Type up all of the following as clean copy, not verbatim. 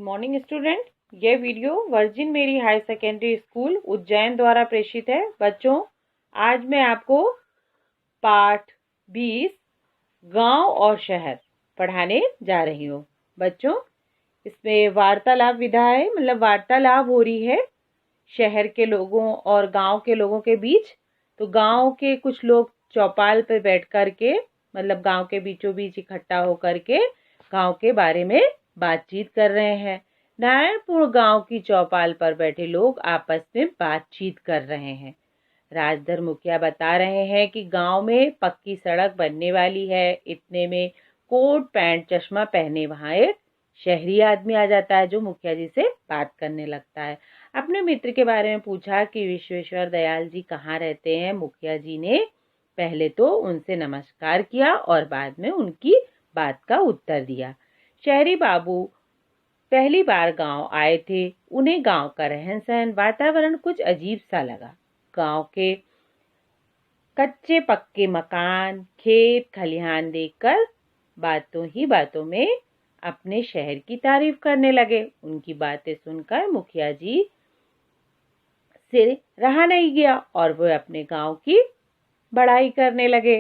Morning student. ये video virgin मेरी higher secondary school Ujjain द्वारा प्रेषित है। बच्चों, आज मैं आपको पाठ 20 गांव और शहर पढ़ाने जा रही हूँ। बच्चों, इसमें वार्तालाप विधा है, मतलब वार्तालाप हो रही है शहर के लोगों और गांव के लोगों के बीच। तो गांव के कुछ लोग चौपाल पर बैठ कर के, मतलब गांव के बीचों बीच इकट्ठा होकर के गांव के बारे में बातचीत कर रहे हैं। नारायणपुर गांव की चौपाल पर बैठे लोग आपस में बातचीत कर रहे हैं। राजधर मुखिया बता रहे हैं कि गांव में पक्की सड़क बनने वाली है। इतने में कोट पैंट चश्मा पहने वहां एक शहरी आदमी आ जाता है, जो मुखिया जी से बात करने लगता है। अपने मित्र के बारे में पूछा कि विश्वेश्वर दयाल जी कहाँ रहते हैं। मुखिया जी ने पहले तो उनसे नमस्कार किया और बाद में उनकी बात का उत्तर दिया। शहरी बाबू पहली बार गांव आए थे। उन्हें गांव का रहन सहन, वातावरण कुछ अजीब सा लगा। गांव के कच्चे पक्के मकान, खेत खलिहान देखकर बातों ही बातों में अपने शहर की तारीफ करने लगे। उनकी बातें सुनकर मुखिया जी से रहा नहीं गया और वो अपने गांव की बड़ाई करने लगे।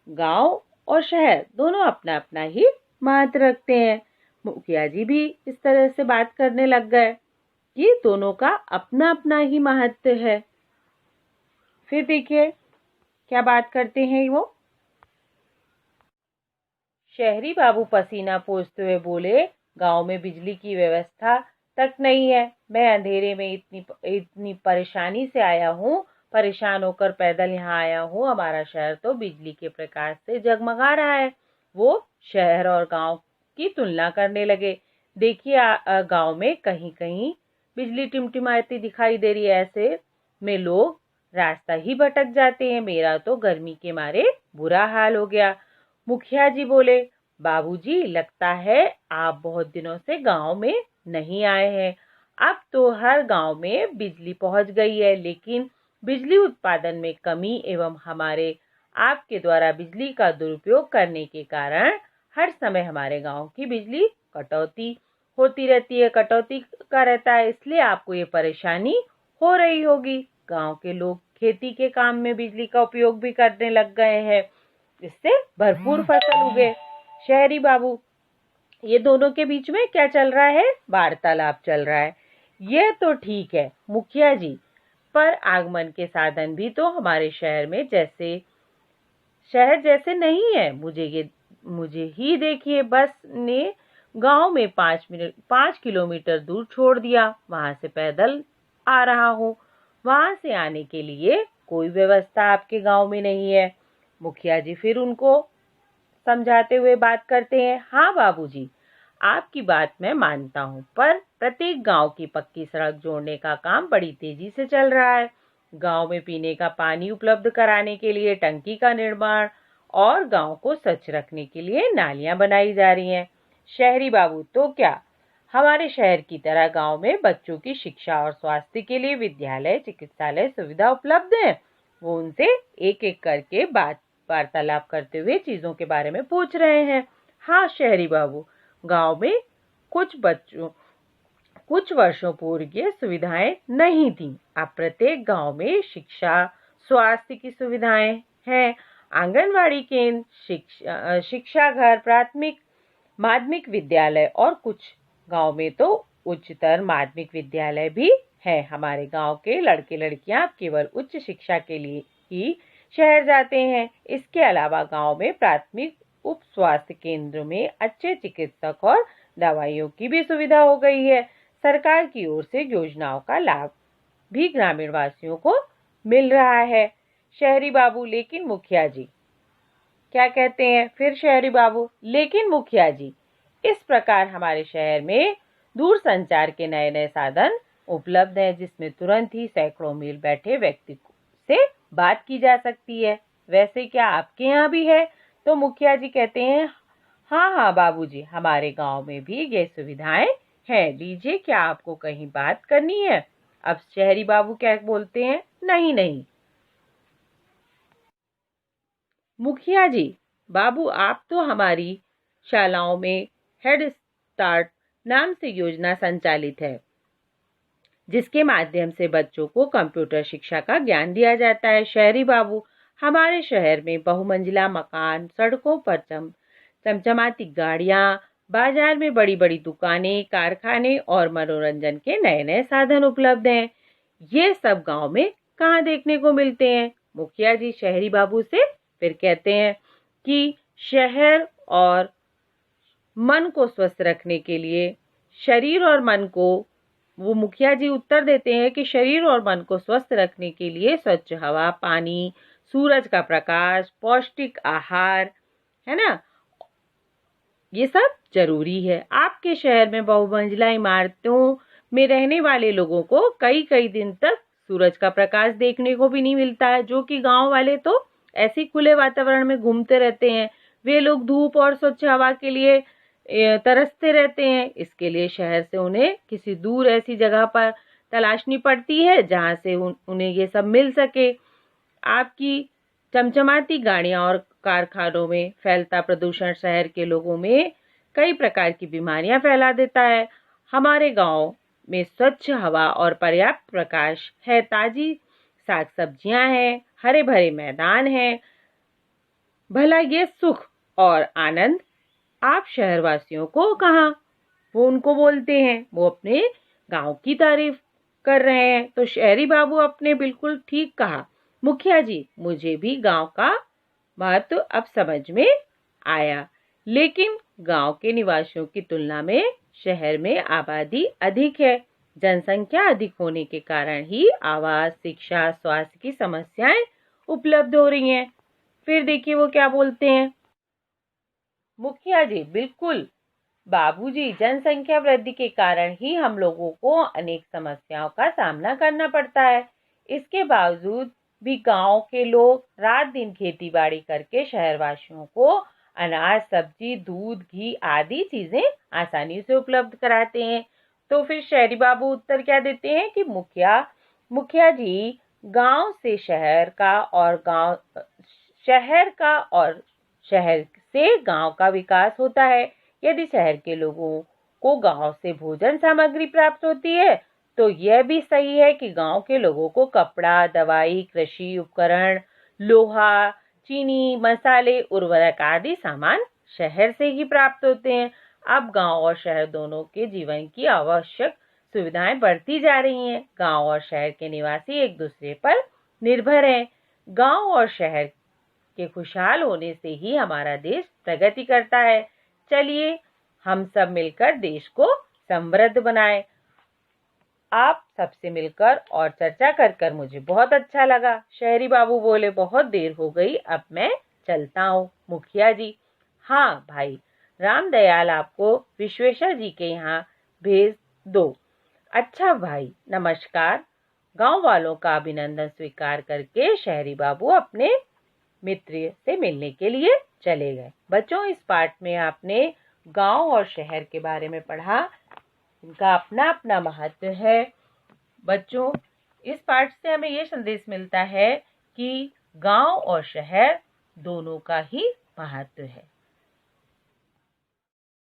गांव और शहर दोनों अपना अपना ही महत्व रखते हैं। मुखिया जी भी इस तरह से बात करने लग गए कि दोनों का अपना अपना ही महत्व है। फिर देखिए क्या बात करते हैं वो। शहरी बाबू पसीना पोंछते हुए बोले, गांव में बिजली की व्यवस्था तक नहीं है। मैं अंधेरे में इतनी परेशानी से आया हूँ, परेशान होकर पैदल यहाँ आया हूँ। हमारा शहर तो बिजली के प्रकाश से जगमगा रहा है। वो शहर और गांव की तुलना करने लगे। देखिए, गांव में कहीं कहीं बिजली टिमटिमाती दिखाई दे रही है। ऐसे में लोग रास्ता ही भटक जाते हैं। मेरा तो गर्मी के मारे बुरा हाल हो गया। मुखिया जी बोले, बाबूजी, लगता है आप बहुत दिनों से गांव में नहीं आए हैं। अब तो हर गांव में बिजली पहुंच गई है, लेकिन बिजली उत्पादन में कमी एवं हमारे आपके द्वारा बिजली का दुरुपयोग करने के कारण हर समय हमारे गांव की बिजली कटौती होती रहती है, कटौती का रहता है। इसलिए आपको ये परेशानी हो रही होगी। गांव के लोग खेती के काम में बिजली का उपयोग भी करने लग गए हैं, इससे भरपूर फसल उगे। शहरी बाबू, ये दोनों के बीच में क्या चल रहा है? वार्तालाप चल रहा है। ये तो ठीक है मुखिया जी, पर आगमन के साधन भी तो हमारे शहर जैसे नहीं है। मुझे ही देखिए, बस ने गांव में 5 किलोमीटर दूर छोड़ दिया। वहां से पैदल आ रहा हूँ। वहां से आने के लिए कोई व्यवस्था आपके गांव में नहीं है। मुखिया जी फिर उनको समझाते हुए बात करते हैं। हाँ बाबूजी, आपकी बात मैं मानता हूँ, पर प्रत्येक गांव की पक्की सड़क जोड़ने का काम बड़ी तेजी से चल रहा है। गांव में पीने का पानी उपलब्ध कराने के लिए टंकी का निर्माण और गांव को स्वच्छ रखने के लिए नालियां बनाई जा रही हैं। शहरी बाबू, तो क्या हमारे शहर की तरह गांव में बच्चों की शिक्षा और स्वास्थ्य के लिए विद्यालय, चिकित्सालय सुविधा उपलब्ध है? वो उनसे एक एक करके वार्तालाप करते हुए चीजों के बारे में पूछ रहे हैं। हाँ शहरी बाबू, गांव में कुछ वर्षों पूर्व ये सुविधाएं नहीं थी। अब प्रत्येक गांव में शिक्षा, स्वास्थ्य की सुविधाएं हैं। आंगनवाड़ी केंद्र, शिक्षा घर, प्राथमिक माध्यमिक विद्यालय और कुछ गांव में तो उच्चतर माध्यमिक विद्यालय भी है। हमारे गांव के लड़के लड़कियां केवल उच्च शिक्षा के लिए ही शहर जाते हैं। इसके अलावा गांव में प्राथमिक उप स्वास्थ्य केंद्र में अच्छे चिकित्सक और दवाइयों की भी सुविधा हो गई है। सरकार की ओर से योजनाओं का लाभ भी ग्रामीण वासियों को मिल रहा है। शहरी बाबू, लेकिन मुखिया जी, क्या कहते हैं फिर शहरी बाबू? लेकिन मुखिया जी, इस प्रकार हमारे शहर में दूर संचार के नए नए साधन उपलब्ध हैं, जिसमें तुरंत ही सैकड़ों मील बैठे व्यक्ति से बात की जा सकती है। वैसे क्या आपके यहाँ भी है? तो मुखिया जी कहते हैं, हाँ हाँ बाबूजी, हमारे गांव में भी ये सुविधाएं हैं। लीजिए, क्या आपको कहीं बात करनी है? अब शहरी बाबू क्या बोलते हैं, नहीं नहीं मुखिया जी, बाबू आप तो हमारी शालाओं में हेड स्टार्ट नाम से योजना संचालित है, जिसके माध्यम से बच्चों को कंप्यूटर शिक्षा का ज्ञान दिया जाता है। शहरी बाबू, हमारे शहर में बहुमंजिला मकान, सड़कों पर चमचमाती गाड़ियां, बाजार में बड़ी बड़ी दुकानें, कारखाने और मनोरंजन के नए नए साधन उपलब्ध हैं। ये सब गांव में कहाँ देखने को मिलते हैं? मुखिया जी शहरी बाबू से फिर कहते हैं कि शहर और मन को स्वस्थ रखने के लिए, शरीर और मन को, वो मुखिया जी उत्तर देते हैं कि शरीर और मन को स्वस्थ रखने के लिए स्वच्छ हवा, पानी, सूरज का प्रकाश, पौष्टिक आहार, है ना, ये सब जरूरी है। आपके शहर में बहुमंजिला इमारतों में रहने वाले लोगों को कई कई दिन तक सूरज का प्रकाश देखने को भी नहीं मिलता है, जो कि गांव वाले तो ऐसे खुले वातावरण में घूमते रहते हैं। वे लोग धूप और स्वच्छ हवा के लिए तरसते रहते हैं। इसके लिए शहर से उन्हें किसी दूर ऐसी जगह पर तलाशनी पड़ती है जहां से उन्हें ये सब मिल सके। आपकी चमचमाती गाड़ियां और कारखानों में फैलता प्रदूषण शहर के लोगों में कई प्रकार की बीमारियां फैला देता है। हमारे गांव में स्वच्छ हवा और पर्याप्त प्रकाश है, ताजी साग सब्जियां हैं, हरे भरे मैदान हैं। भला ये सुख और आनंद आप शहरवासियों को कहाँ वो उनको बोलते हैं? वो अपने गांव की तारीफ कर रहे हैं। तो शहरी बाबू अपने बिल्कुल ठीक कहा, मुखिया जी मुझे भी गांव का महत्व अब समझ में आया, लेकिन गांव के निवासियों की तुलना में शहर में आबादी अधिक है। जनसंख्या अधिक होने के कारण ही आवास, शिक्षा, स्वास्थ्य की समस्याएं उपलब्ध हो रही हैं। फिर देखिए वो क्या बोलते हैं। मुखिया जी बिल्कुल बाबूजी, जनसंख्या वृद्धि के कारण ही हम लोगों को अनेक समस्याओं का सामना करना पड़ता है। इसके बावजूद भी गांव के लोग रात दिन खेती बाड़ी करके शहरवासियों को अनाज, सब्जी, दूध, घी आदि चीजें आसानी से उपलब्ध कराते हैं। तो फिर शहरी बाबू उत्तर क्या देते हैं कि मुखिया जी, गांव से शहर का और शहर से गांव का विकास होता है। यदि शहर के लोगों को गांव से भोजन सामग्री प्राप्त होती है, तो यह भी सही है कि गांव के लोगों को कपड़ा, दवाई, कृषि उपकरण, लोहा, चीनी, मसाले, उर्वरक आदि सामान शहर से ही प्राप्त होते हैं। अब गांव और शहर दोनों के जीवन की आवश्यक सुविधाएं बढ़ती जा रही हैं। गांव और शहर के निवासी एक दूसरे पर निर्भर हैं। गांव और शहर के खुशहाल होने से ही हमारा देश प्रगति करता है। चलिए हम सब मिलकर देश को समृद्ध बनाएं। आप सबसे मिलकर और चर्चा कर मुझे बहुत अच्छा लगा। शहरी बाबू बोले, बहुत देर हो गई, अब मैं चलता हूँ। मुखिया जी, हाँ भाई रामदयाल, आपको विश्वेश्वर जी के यहाँ भेज दो। अच्छा भाई, नमस्कार। गांव वालों का अभिनंदन स्वीकार करके शहरी बाबू अपने मित्र से मिलने के लिए चले गए। बच्चों, इस पाठ में आपने गांव और शहर के बारे में पढ़ा। इनका अपना अपना महत्व है। बच्चों, इस पाठ से हमें ये संदेश मिलता है कि गांव और शहर दोनों का ही महत्व है।